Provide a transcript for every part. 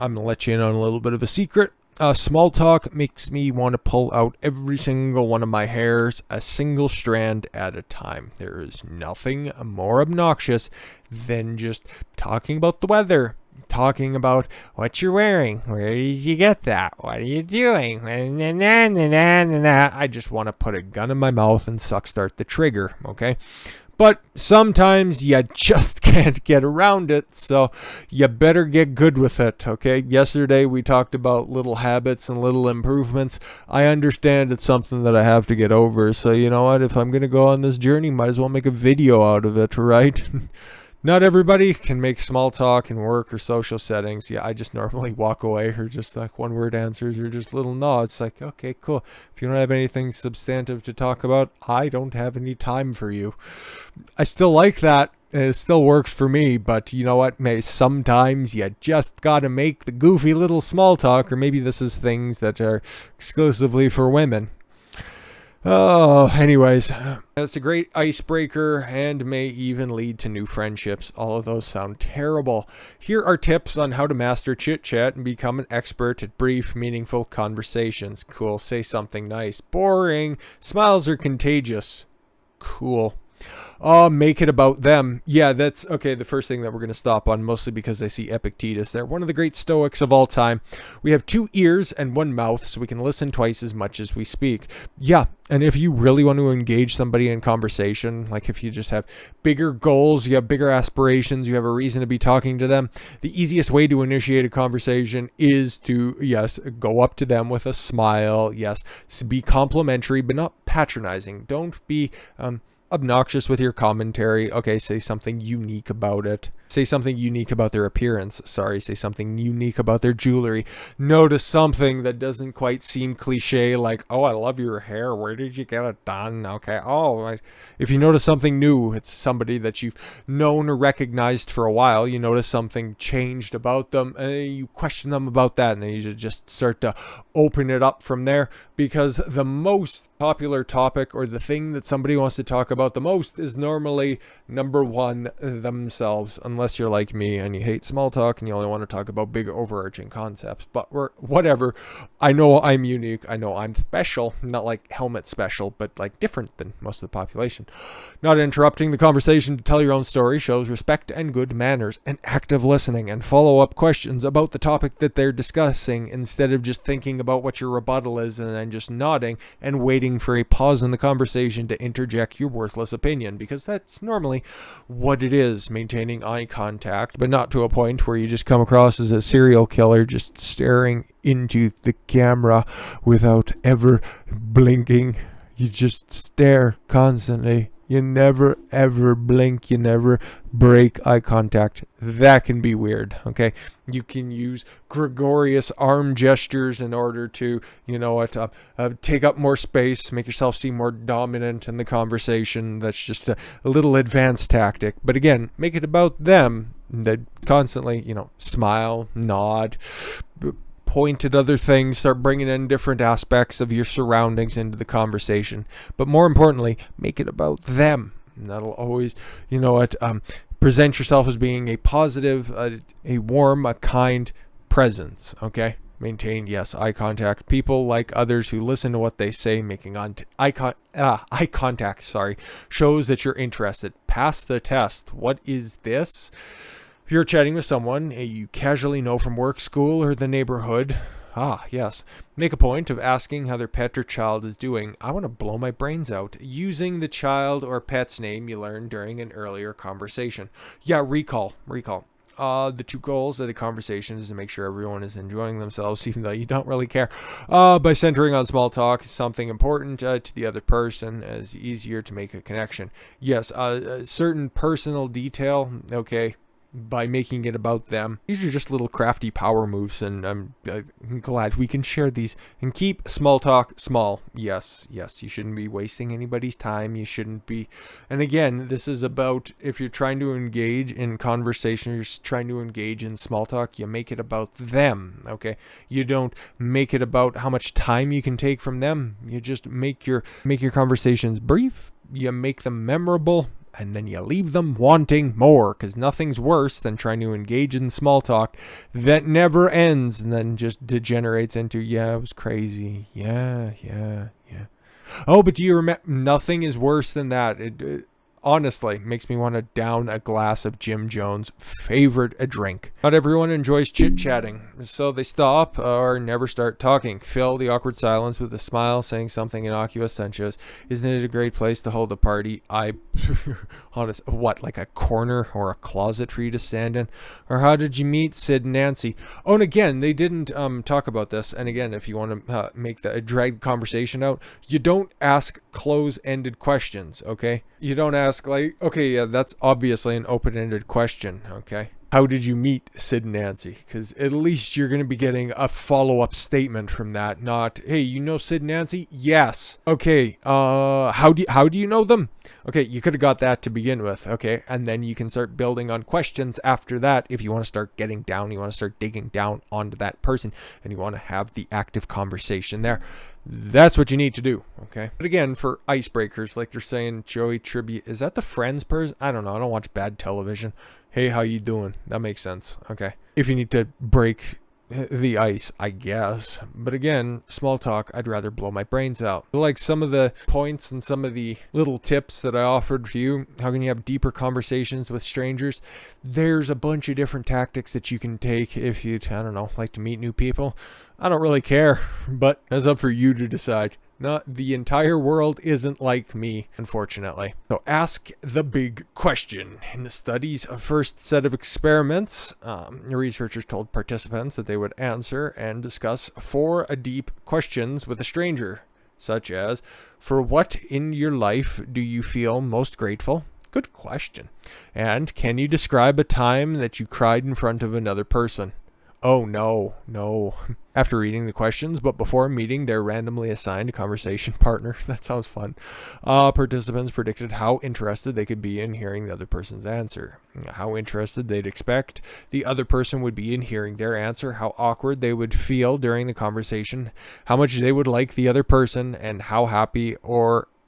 I'm going to let you in on a little bit of a secret. Small talk makes me want to pull out every single one of my hairs, a single strand at a time. There is nothing more obnoxious than just talking about the weather, talking about what you're wearing, where did you get that, what are you doing, I just want to put a gun in my mouth and start the trigger, okay? But sometimes you just can't get around it, so you better get good with it, okay? Yesterday we talked about little habits and little improvements. I understand it's something that I have to get over, so you know what? If I'm going to go on this journey, might as well make a video out of it, right? Not everybody can make small talk in work or social settings. Yeah, I just normally walk away or just like one word answers or just little nods. Like, okay, cool. If you don't have anything substantive to talk about, I don't have any time for you. I still like that. It still works for me, but you know what? Sometimes you just gotta make the goofy little small talk, or maybe this is things that are exclusively for women. Oh, anyways, it's a great icebreaker and may even lead to new friendships. All of those sound terrible. Here are tips on how to master chit chat and become an expert at brief, meaningful conversations. Cool. Say something nice. Boring. Smiles are contagious. Cool. Make it about them. Yeah, that's okay. The first thing that we're going to stop on, mostly because I see Epictetus there, one of the great Stoics of all time. We have 2 ears and 1 mouth, so we can listen twice as much as we speak. Yeah, and if you really want to engage somebody in conversation, like if you just have bigger goals, you have bigger aspirations, you have a reason to be talking to them, the easiest way to initiate a conversation is to, yes, go up to them with a smile. Yes, be complimentary, but not patronizing. Don't be obnoxious with your commentary. Okay, say something unique about it. Say something unique about their appearance. Say something unique about their jewelry. Notice something that doesn't quite seem cliche, like, oh, I love your hair. Where did you get it done? Okay. If you notice something new, it's somebody that you've known or recognized for a while. You notice something changed about them, and you question them about that, and then you just start to open it up from there, because the most popular topic, or the thing that somebody wants to talk about the most, is normally number 1, themselves, unless you're like me and you hate small talk and you only want to talk about big overarching concepts. But whatever. I know I'm unique. I know I'm special. Not like helmet special, but like different than most of the population. Not interrupting the conversation to tell your own story shows respect and good manners and active listening and follow-up questions about the topic that they're discussing, instead of just thinking about what your rebuttal is and then just nodding and waiting for a pause in the conversation to interject your worthless opinion, because that's normally what it is. Maintaining eye contact, but not to a point where you just come across as a serial killer, just staring into the camera without ever blinking. You just stare constantly. You never ever blink. You never break eye contact. That can be weird, okay? You can use gregarious arm gestures in order to, take up more space, make yourself seem more dominant in the conversation. That's just a little advanced tactic. But again, make it about them. That constantly, smile, nod, point at other things, start bringing in different aspects of your surroundings into the conversation. But more importantly, make it about them. And that'll always, present yourself as being a positive, a warm, a kind presence, okay? Maintain, yes, eye contact. People like others who listen to what they say. Making eye contact, shows that you're interested. Pass the test. What is this? If you're chatting with someone you casually know from work, school, or the neighborhood, yes, make a point of asking how their pet or child is doing. I want to blow my brains out. Using the child or pet's name you learned during an earlier conversation. Yeah, recall. The 2 goals of the conversation is to make sure everyone is enjoying themselves, even though you don't really care. By centering on small talk, something important to the other person, is easier to make a connection. Yes, a certain personal detail, okay, by making it about them. These are just little crafty power moves, and I'm glad we can share these. And keep small talk small. Yes, you shouldn't be wasting anybody's time. You shouldn't be. And again, this is about, if you're trying to engage in conversation, you're trying to engage in small talk, you make it about them, okay? You don't make it about how much time you can take from them. You just make your conversations brief. You make them memorable. and then you leave them wanting more, because nothing's worse than trying to engage in small talk that never ends and then just degenerates into, yeah, it was crazy. Yeah. Oh, but do you remember? Nothing is worse than that. It honestly makes me want to down a glass of Jim Jones' favorite drink. Not everyone enjoys chit-chatting, so they stop or never start talking. Fill the awkward silence with a smile, saying something innocuous such as, "Isn't it a great place to hold a party?" Honest, what, like a corner or a closet for you to stand in? Or how did you meet Sid and Nancy? Oh, and again, they didn't talk about this. And again, if you want to drag the conversation out, you don't ask close-ended questions, okay? You don't ask like, okay, yeah, that's obviously an open-ended question, okay? How did you meet Sid and Nancy? Because at least you're going to be getting a follow-up statement from that, not, hey, you know Sid and Nancy? Yes. Okay, how do you know them? Okay, you could have got that to begin with, okay? And then you can start building on questions after that if you want to start getting down, you want to start digging down onto that person, and you want to have the active conversation there. That's what you need to do, okay? But again, for icebreakers, like they're saying, Joey Tribute, is that the Friends person? I don't know. I don't watch bad television. Hey, how you doing? That makes sense, okay? If you need to break the ice, I guess. But again, small talk, I'd rather blow my brains out. Like some of the points and some of the little tips that I offered to you, how can you have deeper conversations with strangers? There's a bunch of different tactics that you can take if you, I don't know, like to meet new people. I don't really care, but it's up for you to decide. Not the entire world isn't like me, unfortunately. So ask the big question. In the study's first set of experiments, researchers told participants that they would answer and discuss 4 deep questions with a stranger, such as, for what in your life do you feel most grateful? Good question. And can you describe a time that you cried in front of another person? Oh, no. After reading the questions, but before meeting their randomly assigned conversation partner, that sounds fun, participants predicted how interested they could be in hearing the other person's answer, how interested they'd expect the other person would be in hearing their answer, how awkward they would feel during the conversation, how much they would like the other person, and how happy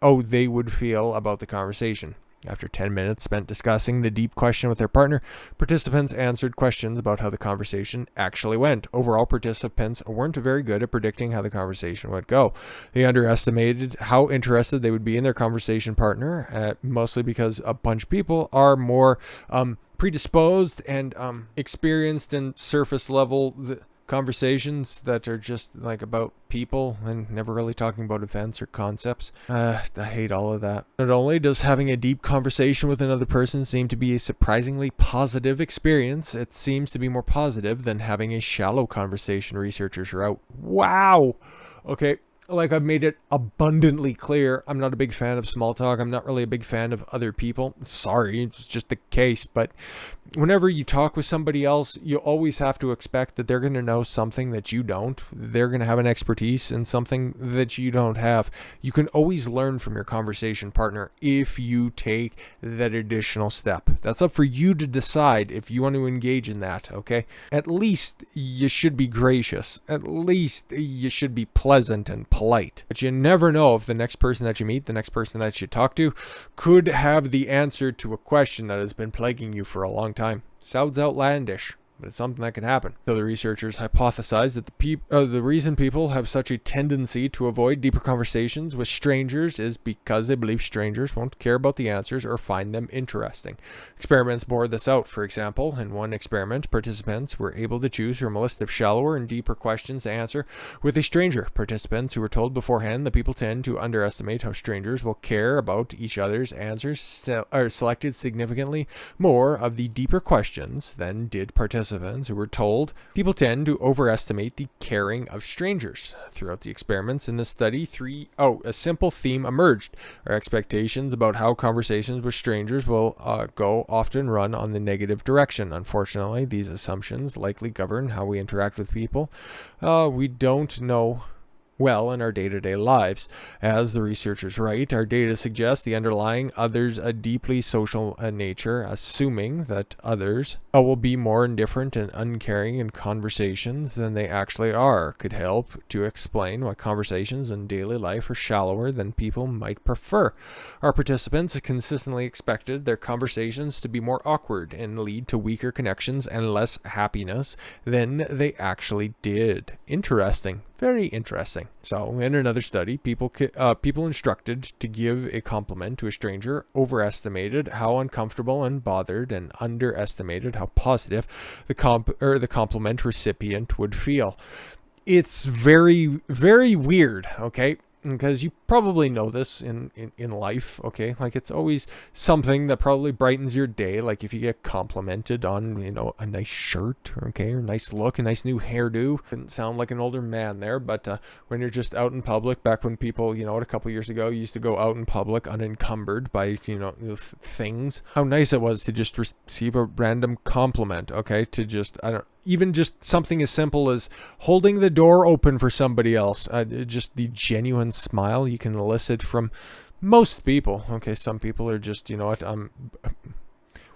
they would feel about the conversation. After 10 minutes spent discussing the deep question with their partner, participants answered questions about how the conversation actually went. Overall, participants weren't very good at predicting how the conversation would go. They underestimated how interested they would be in their conversation partner, mostly because a bunch of people are more predisposed and experienced in surface level conversations that are just like about people and never really talking about events or concepts. I hate all of that. Not only does having a deep conversation with another person seem to be a surprisingly positive experience, it seems to be more positive than having a shallow conversation, researchers are out. Wow. Okay. Like I've made it abundantly clear, I'm not a big fan of small talk. I'm not really a big fan of other people. Sorry, it's just the case. But whenever you talk with somebody else, you always have to expect that they're going to know something that you don't. They're going to have an expertise in something that you don't have. You can always learn from your conversation partner if you take that additional step. That's up for you to decide if you want to engage in that, okay? At least you should be gracious. At least you should be pleasant and polite. But you never know if the next person that you meet, the next person that you talk to, could have the answer to a question that has been plaguing you for a long time. Sounds outlandish, but it's something that can happen. So the researchers hypothesized that the reason people have such a tendency to avoid deeper conversations with strangers is because they believe strangers won't care about the answers or find them interesting. Experiments bore this out. For example, in one experiment, participants were able to choose from a list of shallower and deeper questions to answer with a stranger. Participants who were told beforehand that people tend to underestimate how strangers will care about each other's answers selected significantly more of the deeper questions than did participants who were told people tend to overestimate the caring of strangers. Throughout the experiments in the study, a simple theme emerged. Our expectations about how conversations with strangers will go often run on the negative direction. Unfortunately, these assumptions likely govern how we interact with people we don't know well in our day-to-day lives. As the researchers write, our data suggests the underlying others a deeply social nature, assuming that others will be more indifferent and uncaring in conversations than they actually are, could help to explain why conversations in daily life are shallower than people might prefer. Our participants consistently expected their conversations to be more awkward and lead to weaker connections and less happiness than they actually did. Interesting. Very interesting. So, in another study, people instructed to give a compliment to a stranger overestimated how uncomfortable and bothered, and underestimated how positive the compliment recipient would feel. It's very, very weird, okay? Because you probably know this in life, okay? Like, it's always something that probably brightens your day. Like, if you get complimented on, a nice shirt, okay, or a nice look, a nice new hairdo. Didn't sound like an older man there, but when you're just out in public, back when people, a couple years ago, used to go out in public unencumbered by, things. How nice it was to just receive a random compliment, okay? To just, even just something as simple as holding the door open for somebody else. Just the genuine smile you can elicit from most people. Okay, some people are just,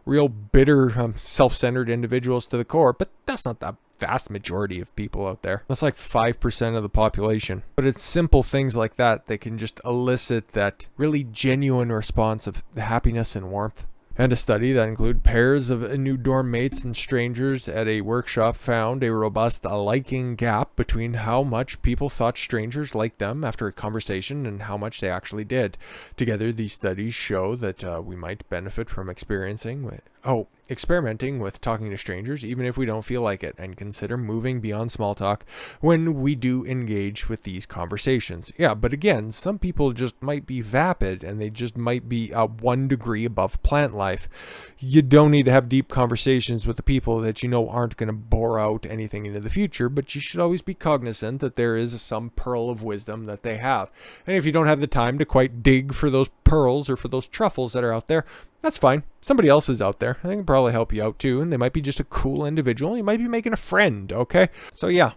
real bitter, self-centered individuals to the core, but that's not the vast majority of people out there. That's like 5% of the population. But it's simple things like that that can just elicit that really genuine response of happiness and warmth. And a study that included pairs of new dorm mates and strangers at a workshop found a robust liking gap between how much people thought strangers liked them after a conversation and how much they actually did. Together, these studies show that we might benefit from experimenting with talking to strangers, even if we don't feel like it, and consider moving beyond small talk when we do engage with these conversations. Yeah, but again, some people just might be vapid, and they just might be 1 degree above plant life. You don't need to have deep conversations with the people that you know aren't going to bore out anything into the future, but you should always be cognizant that there is some pearl of wisdom that they have. And if you don't have the time to quite dig for those pearls or for those truffles that are out there, that's fine. Somebody else is out there. They can probably help you out too, and they might be just a cool individual. You might be making a friend, okay? So yeah,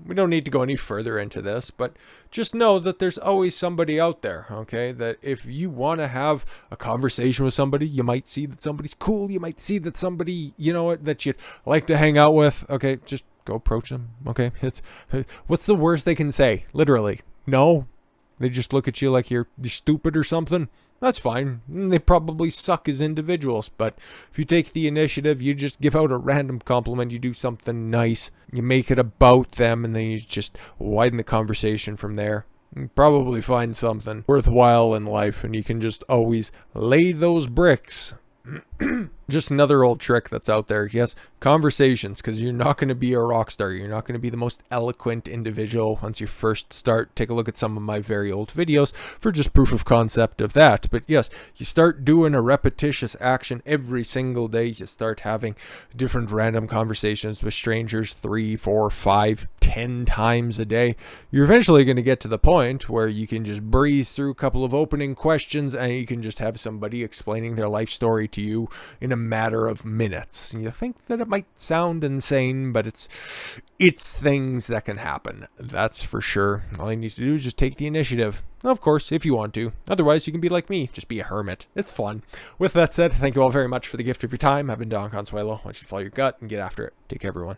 we don't need to go any further into this, but just know that there's always somebody out there, okay? That if you want to have a conversation with somebody, you might see that somebody's cool. You might see that somebody, that you'd like to hang out with, okay? Just go approach them, okay? What's the worst they can say? Literally, no. They just look at you like you're stupid or something. That's fine. They probably suck as individuals, but if you take the initiative, you just give out a random compliment, you do something nice, you make it about them, and then you just widen the conversation from there. You probably find something worthwhile in life, and you can just always lay those bricks. Just another old trick that's out there. Yes, conversations, because you're not going to be a rock star. You're not going to be the most eloquent individual once you first start. Take a look at some of my very old videos for just proof of concept of that. But yes, you start doing a repetitious action every single day. You start having different random conversations with strangers 3, 4, 5, 10 times a day. You're eventually going to get to the point where you can just breeze through a couple of opening questions and you can just have somebody explaining their life story to you in a matter of minutes. You think that it might sound insane, but it's things that can happen. That's for sure. All you need to do is just take the initiative. Of course, if you want to. Otherwise, you can be like me. Just be a hermit. It's fun. With that said, thank you all very much for the gift of your time. I've been Don Consuelo. I want you to follow your gut and get after it. Take care, everyone.